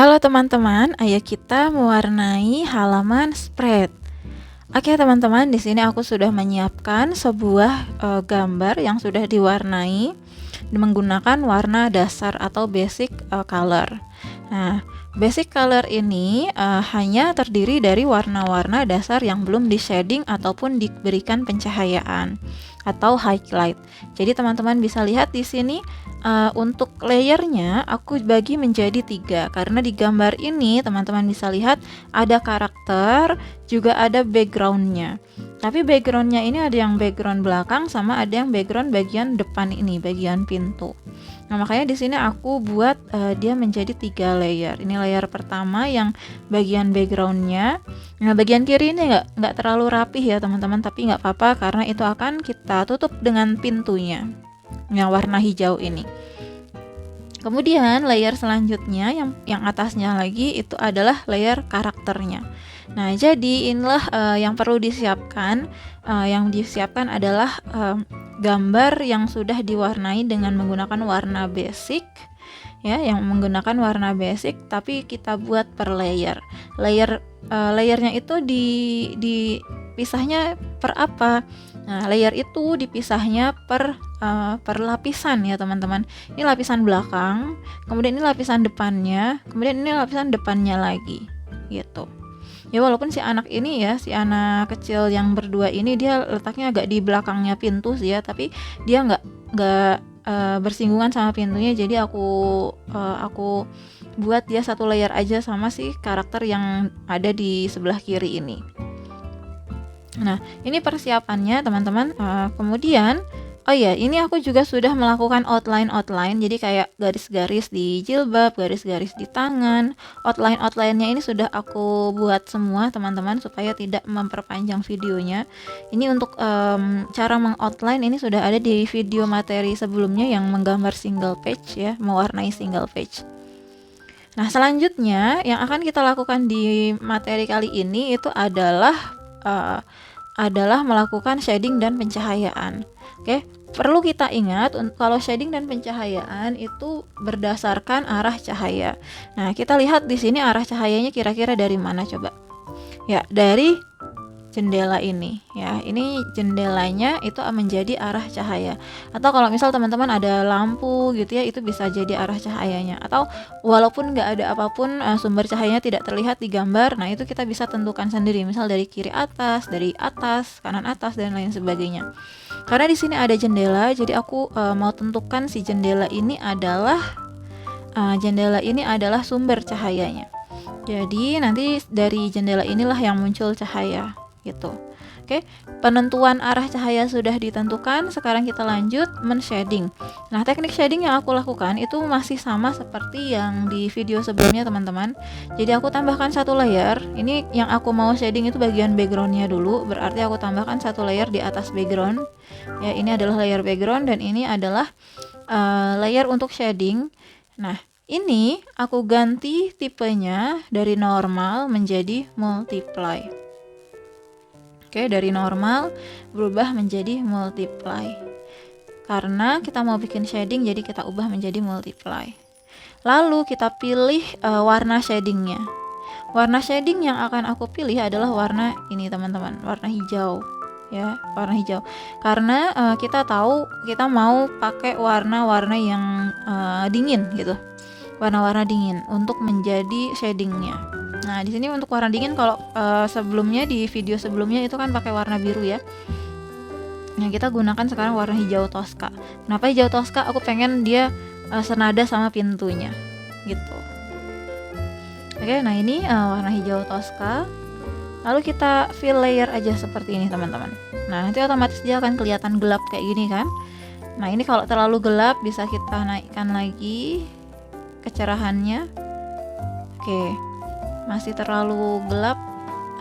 Halo teman-teman, ayo kita mewarnai halaman spread. Oke teman-teman, di sini aku sudah menyiapkan sebuah gambar yang sudah diwarnai menggunakan warna dasar atau basic color. Nah, basic color ini hanya terdiri dari warna-warna dasar yang belum di shading ataupun diberikan pencahayaan atau highlight. Jadi teman-teman bisa lihat di sini untuk layernya aku bagi menjadi 3 karena di gambar ini teman-teman bisa lihat ada karakter juga ada backgroundnya. Tapi backgroundnya ini ada yang background belakang sama ada yang background bagian depan ini, bagian pintu. Nah makanya di sini aku buat dia menjadi 3 layer. Ini layer pertama yang bagian backgroundnya. Nah bagian kiri ini nggak terlalu rapih ya teman-teman, tapi nggak apa-apa karena itu akan kita tutup dengan pintunya yang warna hijau ini. Kemudian layer selanjutnya yang atasnya lagi itu adalah layer karakternya. Nah, jadi inilah yang perlu disiapkan. Yang disiapkan adalah gambar yang sudah diwarnai dengan menggunakan warna basic, ya, yang menggunakan warna basic, tapi kita buat per layer. Layernya itu dipisahnya per apa? Nah, layer itu dipisahnya per lapisan ya teman-teman. Ini lapisan belakang, kemudian ini lapisan depannya, kemudian ini lapisan depannya lagi, gitu. Ya walaupun si anak kecil yang berdua ini dia letaknya agak di belakangnya pintu sih ya, tapi dia nggak bersinggungan sama pintunya. Jadi aku buat dia satu layer aja sama si karakter yang ada di sebelah kiri ini. Nah, ini persiapannya teman-teman. Kemudian, oh ya, ini aku juga sudah melakukan outline. Jadi kayak garis-garis di jilbab, garis-garis di tangan. Outline-nya ini sudah aku buat semua teman-teman supaya tidak memperpanjang videonya. Ini untuk cara mengoutline ini sudah ada di video materi sebelumnya yang menggambar single page ya, mewarnai single page. Nah, selanjutnya yang akan kita lakukan di materi kali ini itu adalah melakukan shading dan pencahayaan. Oke, perlu kita ingat kalau shading dan pencahayaan itu berdasarkan arah cahaya. Nah, kita lihat di sini arah cahayanya kira-kira dari mana coba? Ya, dari jendela ini ya. Ini jendelanya itu menjadi arah cahaya. Atau kalau misal teman-teman ada lampu gitu ya, itu bisa jadi arah cahayanya. Atau walaupun nggak ada apapun, sumber cahayanya tidak terlihat di gambar, nah itu kita bisa tentukan sendiri, misal dari kiri atas, dari atas, kanan atas, dan lain sebagainya. Karena di sini ada jendela, jadi aku mau tentukan si jendela ini adalah sumber cahayanya. Jadi nanti dari jendela inilah yang muncul cahaya gitu. Oke, penentuan arah cahaya sudah ditentukan. Sekarang kita lanjut men-shading. Nah, teknik shading yang aku lakukan itu masih sama seperti yang di video sebelumnya teman-teman. Jadi aku tambahkan satu layer. Ini yang aku mau shading itu bagian backgroundnya dulu. Berarti aku tambahkan satu layer di atas background. Ya, ini adalah layer background dan ini adalah layer untuk shading. Nah, ini aku ganti tipenya dari normal menjadi multiply. Oke, dari normal berubah menjadi multiply. Karena kita mau bikin shading, jadi kita ubah menjadi multiply. Lalu kita pilih warna shadingnya. Warna shading yang akan aku pilih adalah warna ini teman-teman, warna hijau. Ya, warna hijau. Karena kita tahu kita mau pakai warna-warna yang dingin gitu. Warna-warna dingin untuk menjadi shadingnya. Nah, di sini untuk warna dingin kalau sebelumnya di video sebelumnya itu kan pakai warna biru ya. Nah, kita gunakan sekarang warna hijau toska. Kenapa hijau toska? Aku pengen dia senada sama pintunya gitu. Oke, nah ini warna hijau toska. Lalu kita fill layer aja seperti ini teman-teman. Nah, nanti otomatis dia akan kelihatan gelap kayak gini kan. Nah, ini kalau terlalu gelap bisa kita naikkan lagi kecerahannya. Oke, masih terlalu gelap,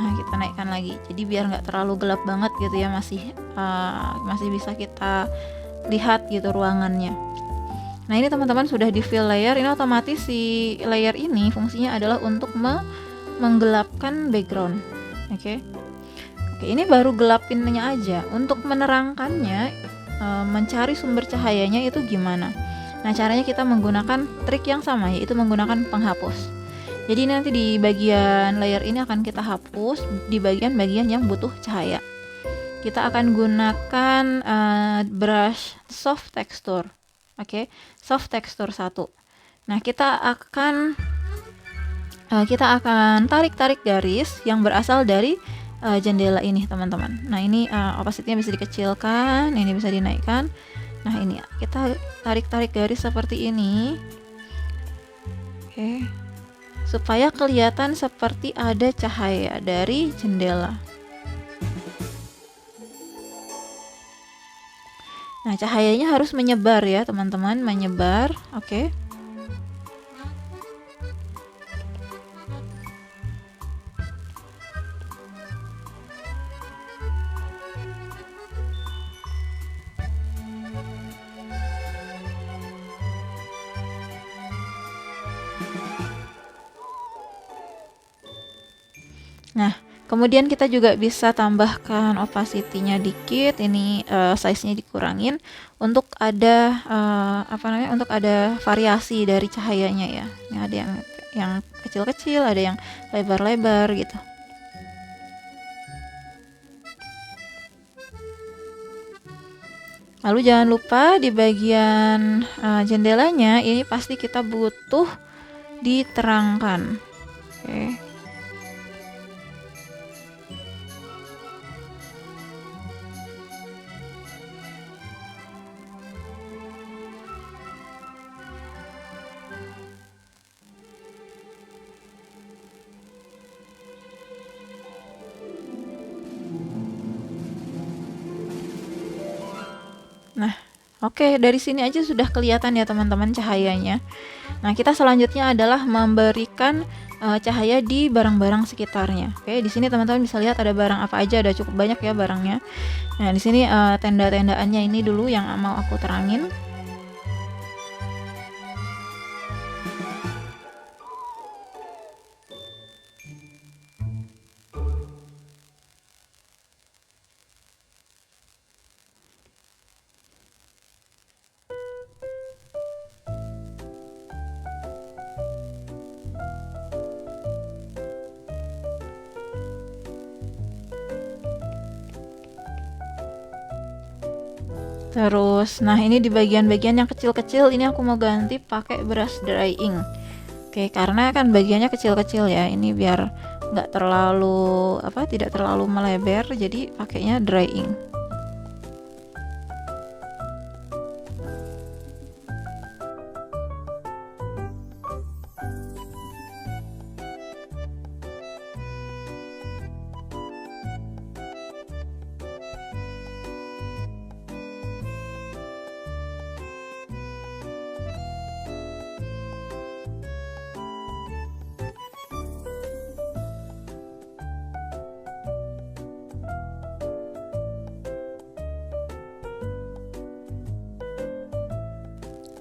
nah kita naikkan lagi. Jadi biar nggak terlalu gelap banget gitu ya, masih bisa kita lihat gitu ruangannya. Nah, ini teman-teman sudah di fill layer. Ini otomatis si layer ini fungsinya adalah untuk menggelapkan background. Oke, ini baru gelapinnya aja. Untuk menerangkannya, mencari sumber cahayanya itu gimana? Nah, caranya kita menggunakan trik yang sama, yaitu menggunakan penghapus. Jadi nanti di bagian layer ini akan kita hapus di bagian-bagian yang butuh cahaya. Kita akan gunakan brush soft texture. Oke, soft texture 1. Nah, kita akan tarik-tarik garis yang berasal dari jendela ini, teman-teman. Nah, ini opacity-nya bisa dikecilkan, ini bisa dinaikkan. Nah, ini kita tarik-tarik garis seperti ini. Oke. Supaya kelihatan seperti ada cahaya dari jendela. Nah, cahayanya harus menyebar ya, teman-teman, menyebar. Oke. Nah, kemudian kita juga bisa tambahkan opacity-nya dikit. Ini size-nya dikurangin untuk ada untuk ada variasi dari cahayanya ya. Ini ada yang kecil-kecil, ada yang lebar-lebar gitu. Lalu jangan lupa di bagian jendelanya ini pasti kita butuh diterangkan. Oke. Nah, oke, dari sini aja sudah kelihatan ya teman-teman cahayanya. Nah, kita selanjutnya adalah memberikan cahaya di barang-barang sekitarnya. Oke, di sini teman-teman bisa lihat ada barang apa aja, ada cukup banyak ya barangnya. Nah, di sini tenda-tendaannya ini dulu yang mau aku terangin. Terus, nah ini di bagian-bagian yang kecil-kecil ini aku mau ganti pakai brush dry ink. Oke, karena kan bagiannya kecil-kecil ya. Ini biar nggak terlalu tidak terlalu melebar, jadi pakainya dry ink.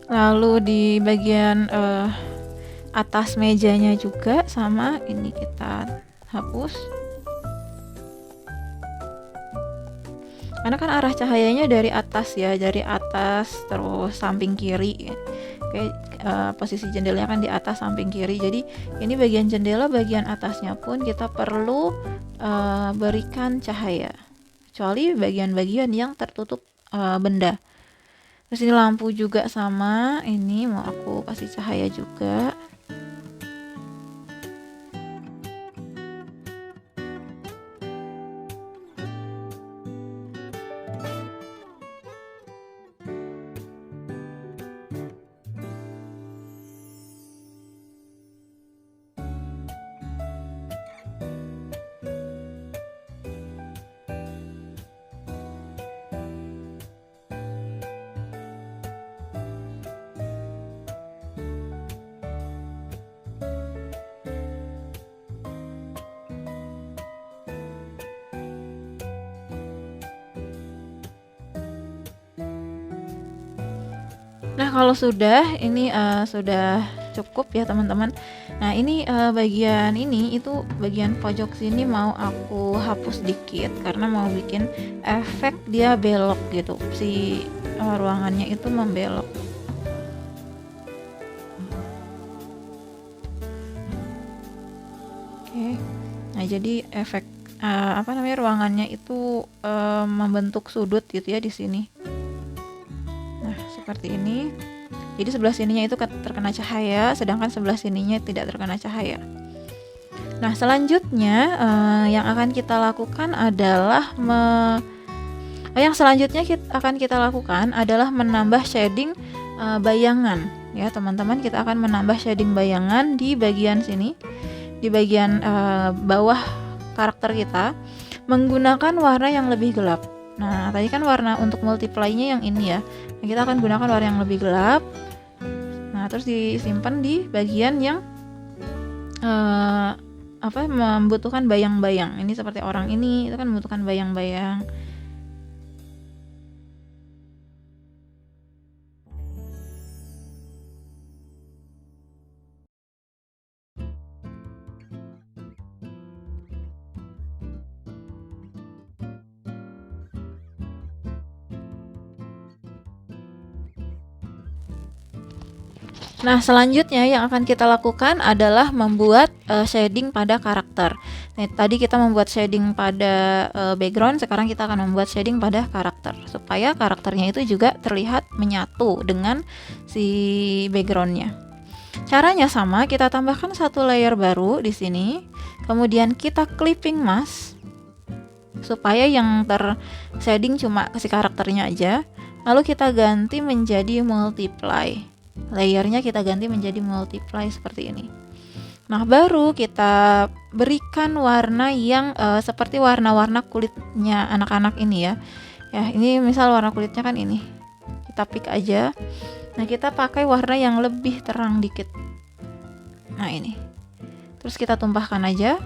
Lalu di bagian atas mejanya juga sama, ini kita hapus. Karena kan arah cahayanya dari atas ya, dari atas terus samping kiri. Oke, posisi jendelanya kan di atas samping kiri. Jadi ini bagian jendela bagian atasnya pun kita perlu berikan cahaya. Kecuali bagian-bagian yang tertutup benda. Terus ini lampu juga sama, ini mau aku kasih cahaya juga. Nah, kalau sudah ini sudah cukup ya teman-teman. Nah, ini bagian ini itu bagian pojok sini mau aku hapus dikit karena mau bikin efek dia belok gitu. Si ruangannya itu membelok. Oke. Nah, jadi efek ruangannya itu membentuk sudut gitu ya di sini. Nah, seperti ini. Jadi sebelah sininya itu terkena cahaya, sedangkan sebelah sininya tidak terkena cahaya. Nah, selanjutnya yang akan kita lakukan adalah menambah shading bayangan ya, teman-teman. Kita akan menambah shading bayangan di bagian sini, di bagian bawah karakter kita menggunakan warna yang lebih gelap. Nah, tadi kan warna untuk multiply-nya yang ini ya. Nah, kita akan gunakan warna yang lebih gelap. Nah, terus disimpan di bagian yang membutuhkan bayang-bayang. Ini seperti orang ini, itu kan membutuhkan bayang-bayang. Nah, selanjutnya yang akan kita lakukan adalah membuat shading pada karakter. Nah, tadi kita membuat shading pada background, sekarang kita akan membuat shading pada karakter supaya karakternya itu juga terlihat menyatu dengan si backgroundnya. Caranya sama, kita tambahkan satu layer baru di sini, kemudian kita clipping mask supaya yang shading cuma si karakternya aja. Lalu kita ganti menjadi multiply. Layernya kita ganti menjadi multiply seperti ini. Nah, baru kita berikan warna yang seperti warna-warna kulitnya anak-anak ini ya. Ya, ini misal warna kulitnya kan ini. Kita pick aja. Nah, kita pakai warna yang lebih terang dikit. Nah, ini. Terus kita tumpahkan aja.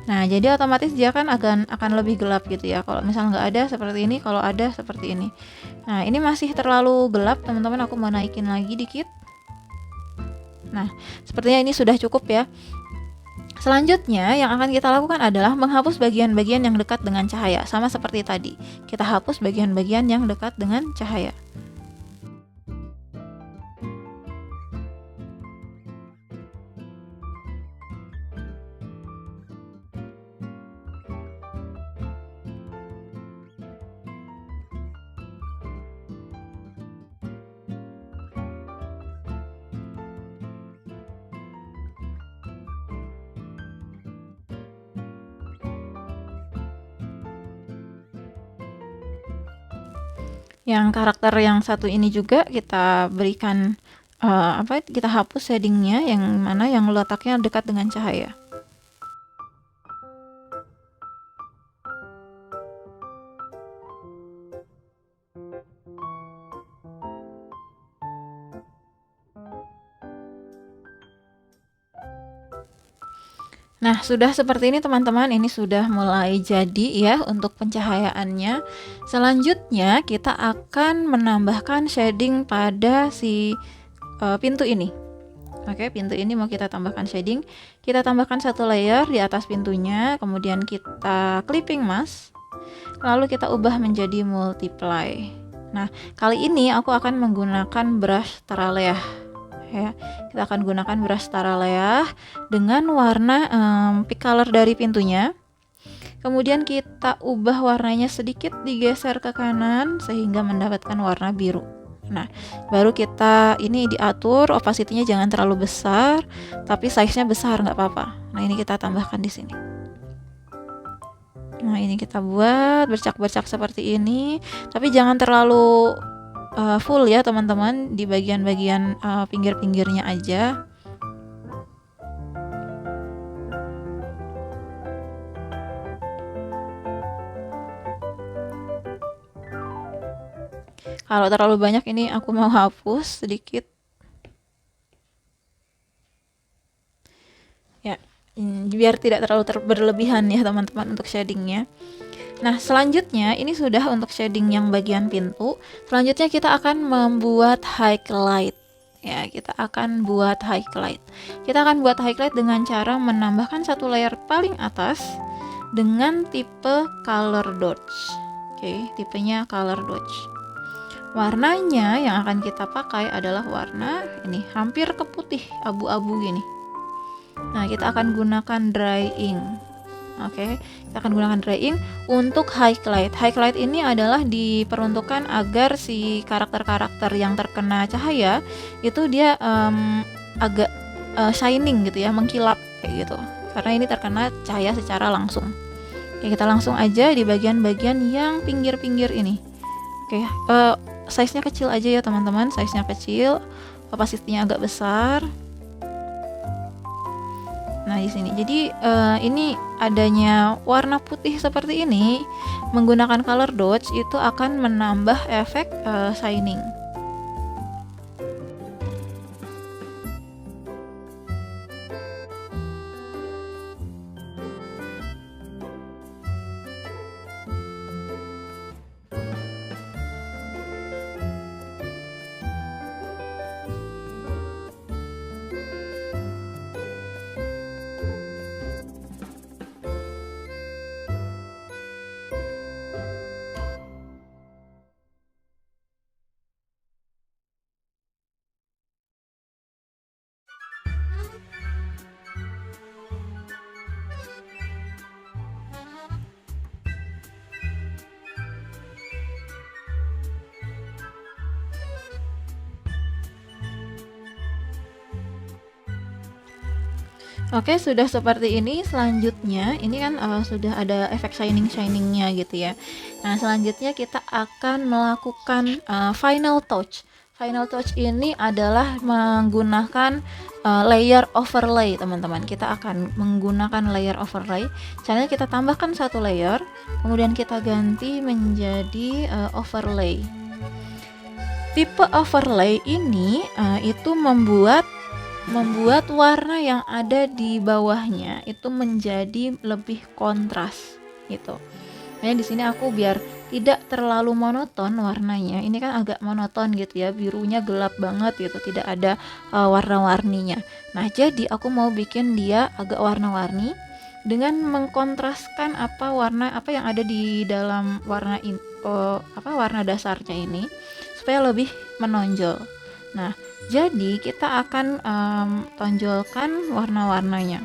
Nah, jadi otomatis dia kan akan lebih gelap gitu ya. Kalau misal nggak ada seperti ini, kalau ada seperti ini. Nah, ini masih terlalu gelap, teman-teman. Aku mau naikin lagi dikit. Nah, sepertinya ini sudah cukup ya. Selanjutnya yang akan kita lakukan adalah menghapus bagian-bagian yang dekat dengan cahaya. Sama seperti tadi, kita hapus bagian-bagian yang dekat dengan cahaya. Yang karakter yang satu ini juga kita berikan kita hapus shadingnya yang mana yang letaknya dekat dengan cahaya. Nah, sudah seperti ini teman-teman, ini sudah mulai jadi ya untuk pencahayaannya. Selanjutnya kita akan menambahkan shading pada si pintu ini. Oke, pintu ini mau kita tambahkan shading. Kita tambahkan satu layer di atas pintunya, kemudian kita clipping mask. Lalu kita ubah menjadi multiply. Nah, kali ini aku akan menggunakan brush Taralea. Ya, kita akan gunakan brush Taralea dengan warna pick color dari pintunya. Kemudian kita ubah warnanya sedikit, digeser ke kanan sehingga mendapatkan warna biru. Nah, baru kita ini diatur opacity-nya jangan terlalu besar, tapi size-nya besar nggak apa-apa. Nah, ini kita tambahkan di sini. Nah, ini kita buat bercak-bercak seperti ini, tapi jangan terlalu full ya teman-teman, di bagian-bagian pinggir-pinggirnya aja. Kalau terlalu banyak ini aku mau hapus sedikit ya, biar tidak terlalu berlebihan ya teman-teman untuk shadingnya. Nah, selanjutnya ini sudah untuk shading yang bagian pintu. Selanjutnya kita akan membuat highlight. Ya, kita akan buat highlight. Kita akan buat highlight dengan cara menambahkan satu layer paling atas dengan tipe color dodge. Oke, tipenya color dodge. Warnanya yang akan kita pakai adalah warna ini, hampir ke putih, abu-abu gini. Nah, kita akan gunakan dry ink. Oke, kita akan gunakan dry ink untuk highlight. Highlight ini adalah diperuntukkan agar si karakter-karakter yang terkena cahaya itu dia agak shining gitu ya, mengkilap kayak gitu. Karena ini terkena cahaya secara langsung. Oke, kita langsung aja di bagian-bagian yang pinggir-pinggir ini. Oke, size-nya kecil aja ya teman-teman, size-nya kecil, opacity-nya agak besar. Nah, di sini. Jadi ini adanya warna putih seperti ini menggunakan color dots itu akan menambah efek shining. Oke, sudah seperti ini. Selanjutnya, ini kan sudah ada efek shining-shiningnya gitu ya. Nah, selanjutnya kita akan melakukan final touch. Final touch ini adalah menggunakan layer overlay, teman-teman. Kita akan menggunakan layer overlay. Caranya kita tambahkan satu layer, kemudian kita ganti menjadi overlay. Tipe overlay ini itu membuat warna yang ada di bawahnya itu menjadi lebih kontras gitu. Nah, di sini aku biar tidak terlalu monoton warnanya. Ini kan agak monoton gitu ya, birunya gelap banget gitu, tidak ada warna-warninya. Nah, jadi aku mau bikin dia agak warna-warni dengan mengkontraskan warna yang ada di dalam warna warna dasarnya ini supaya lebih menonjol. Nah, jadi kita akan tonjolkan warna-warnanya.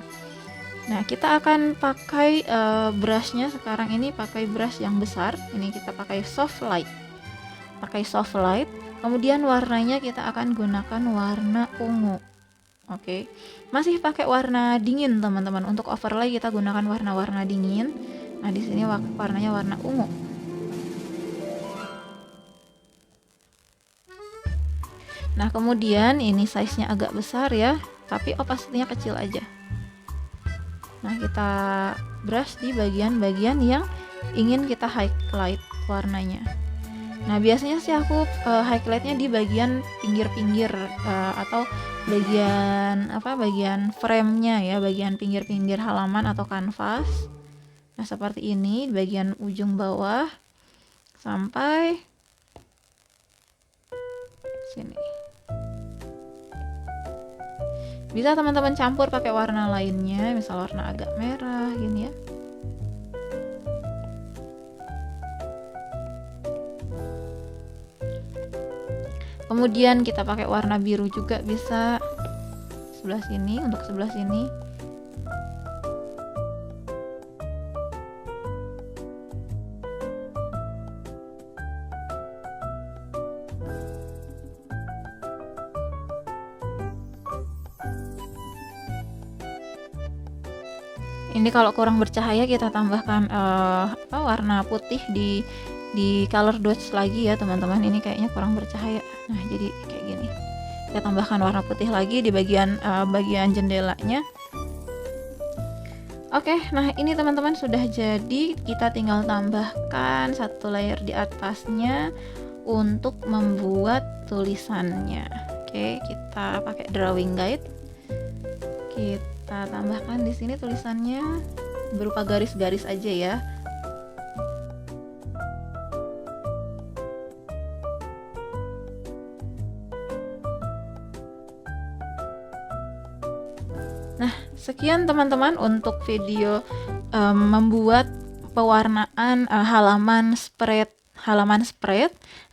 Nah, kita akan pakai brushnya sekarang ini, pakai brush yang besar. Ini kita pakai soft light. Kemudian warnanya kita akan gunakan warna ungu. Oke. Masih pakai warna dingin, teman-teman. Untuk overlay kita gunakan warna-warna dingin. Nah, di sini warnanya warna ungu. Nah, kemudian ini size-nya agak besar ya, tapi opacity-nya kecil aja. Nah, kita brush di bagian-bagian yang ingin kita highlight warnanya. Nah, biasanya sih aku highlightnya di bagian pinggir-pinggir atau bagian frame-nya ya, bagian pinggir-pinggir halaman atau kanvas. Nah, seperti ini, bagian ujung bawah sampai sini. Bisa teman-teman campur pakai warna lainnya, misal warna agak merah gini ya. Kemudian kita pakai warna biru juga bisa sebelah sini, untuk sebelah sini. Ini kalau kurang bercahaya kita tambahkan warna putih di color dots lagi ya teman-teman. Ini kayaknya kurang bercahaya. Nah, jadi kayak gini. Kita tambahkan warna putih lagi di bagian jendelanya. Oke, nah ini teman-teman sudah jadi. Kita tinggal tambahkan satu layer di atasnya untuk membuat tulisannya. Oke, kita pakai drawing guide. Kita tambahkan di sini tulisannya berupa garis-garis aja ya. Nah, sekian teman-teman untuk video membuat pewarnaan halaman spread.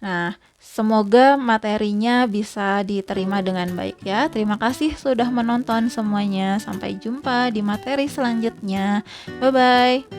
Nah, Semoga materinya bisa diterima dengan baik ya. Terima kasih sudah menonton semuanya. Sampai jumpa di materi selanjutnya. Bye bye.